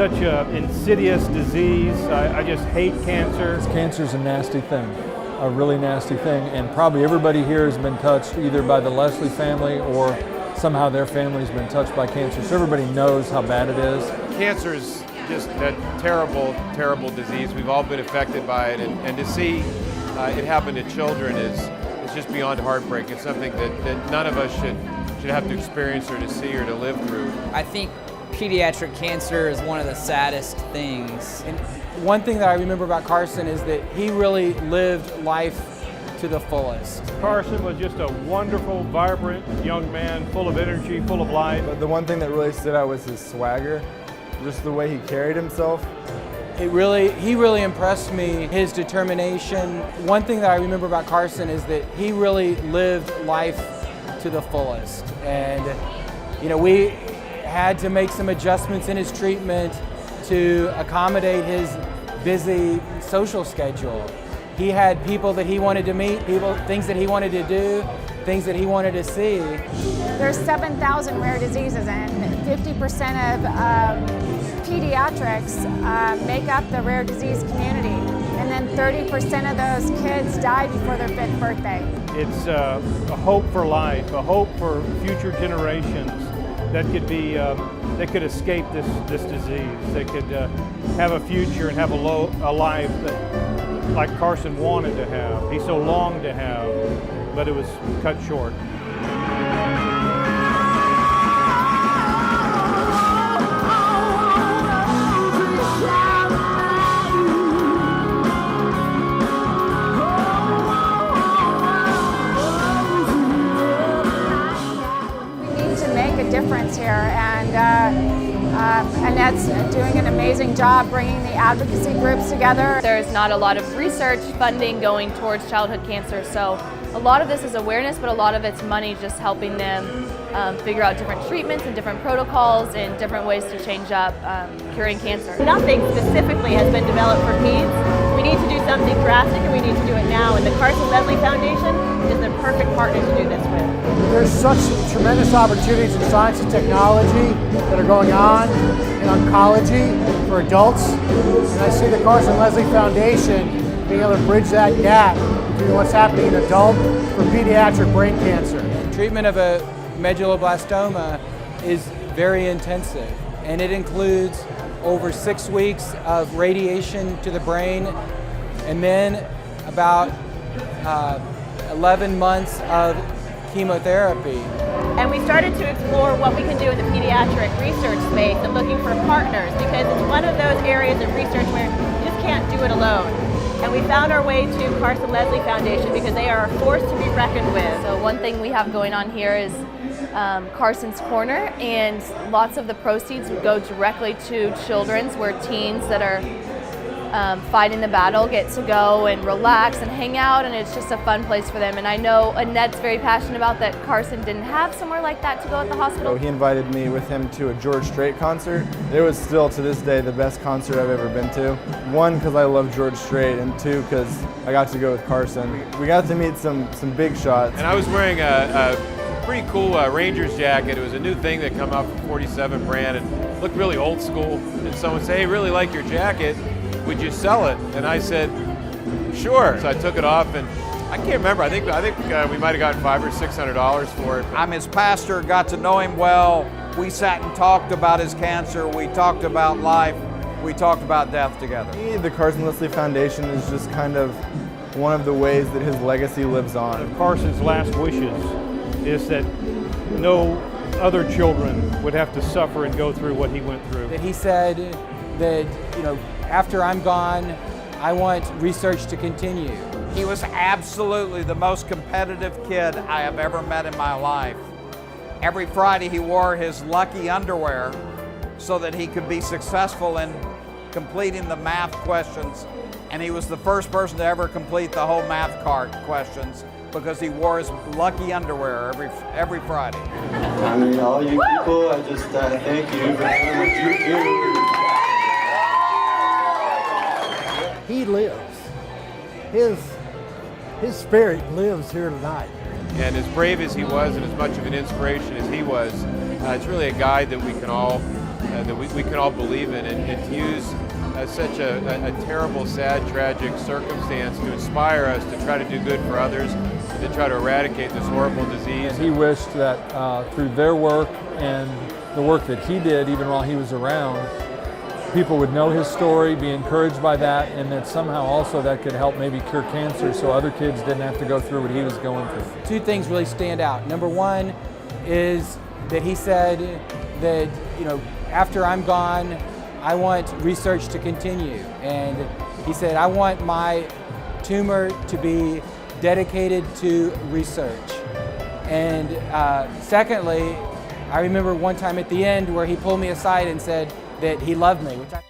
such an insidious disease. I just hate cancer. Cancer's a nasty thing, a really nasty thing, and probably everybody here has been touched either by the Leslie family or somehow their family's been touched by cancer, so everybody knows how bad it is. Cancer is just a terrible, terrible disease. We've all been affected by it, and to see it happen to children is just beyond heartbreak. It's something that none of us should have to experience or to see or to live through. I think pediatric cancer is one of the saddest things. And one thing that I remember about Carson is that he really lived life to the fullest. Carson was just a wonderful, vibrant young man, full of energy, full of life. But the one thing that really stood out was his swagger, just the way he carried himself. He really impressed me, his determination. One thing that I remember about Carson is that he really lived life to the fullest. And we had to make some adjustments in his treatment to accommodate his busy social schedule. He had people that he wanted to meet, things that he wanted to do, things that he wanted to see. There's 7,000 rare diseases, and 50% of pediatrics make up the rare disease community. And then 30% of those kids die before their 5th birthday. It's a hope for life, a hope for future generations that could escape this disease. They could have a future and have a life that, like Carson wanted to have. He so longed to have, but it was cut short. Difference here, and Annette's doing an amazing job bringing the advocacy groups together. There's not a lot of research funding going towards childhood cancer, so a lot of this is awareness, but a lot of it's money just helping them figure out different treatments and different protocols and different ways to change up curing cancer. Nothing specifically has been developed for peds. We need to do something drastic, and we need to do it now, and the Carson Leslie Foundation is the perfect partner to do this with. There's such tremendous opportunities in science and technology that are going on in oncology for adults. And I see the Carson Leslie Foundation being able to bridge that gap between what's happening in adult for pediatric brain cancer. Treatment of a medulloblastoma is very intensive, and it includes over 6 weeks of radiation to the brain and then about 11 months of chemotherapy. And we started to explore what we can do in the pediatric research space and looking for partners, because it's one of those areas of research where you just can't do it alone. And we found our way to Carson Leslie Foundation because they are a force to be reckoned with. So one thing we have going on here is Carson's Corner, and lots of the proceeds would go directly to children's where teens that are fighting the battle get to go and relax and hang out, and it's just a fun place for them. And I know Annette's very passionate about that. Carson didn't have somewhere like that to go at the hospital. He invited me with him to a George Strait concert. It was still to this day the best concert I've ever been to. 1, because I love George Strait, and 2, because I got to go with Carson. We got to meet some big shots. And I was wearing a pretty cool Rangers jacket. It was a new thing that come out from 47 brand and looked really old school. And someone said, "Hey, really like your jacket. Would you sell it?" And I said, "Sure." So I took it off, and I can't remember. I think we might have gotten $500 or $600 for it. I'm his pastor, got to know him well. We sat and talked about his cancer. We talked about life. We talked about death together. The Carson Leslie Foundation is just kind of one of the ways that his legacy lives on. Carson's last wishes is that no other children would have to suffer and go through what he went through. That he said that, after I'm gone, I want research to continue. He was absolutely the most competitive kid I have ever met in my life. Every Friday he wore his lucky underwear so that he could be successful in completing the math questions, and he was the first person to ever complete the whole math card questions because he wore his lucky underwear every Friday. I mean, all you people, I just thank you for doing what you do. He lives. His spirit lives here tonight. And as brave as he was and as much of an inspiration as he was, it's really a guy that we can all that we can all believe in, and to use such a terrible, sad, tragic circumstance to inspire us to try to do good for others, to try to eradicate this horrible disease. He wished that through their work and the work that he did, even while he was around, people would know his story, be encouraged by that, and that somehow also that could help maybe cure cancer so other kids didn't have to go through what he was going through. Two things really stand out. Number one is that he said that, you know, after I'm gone, I want research to continue. And he said, I want my tumor to be dedicated to research. And secondly, I remember one time at the end where he pulled me aside and said that he loved me, which I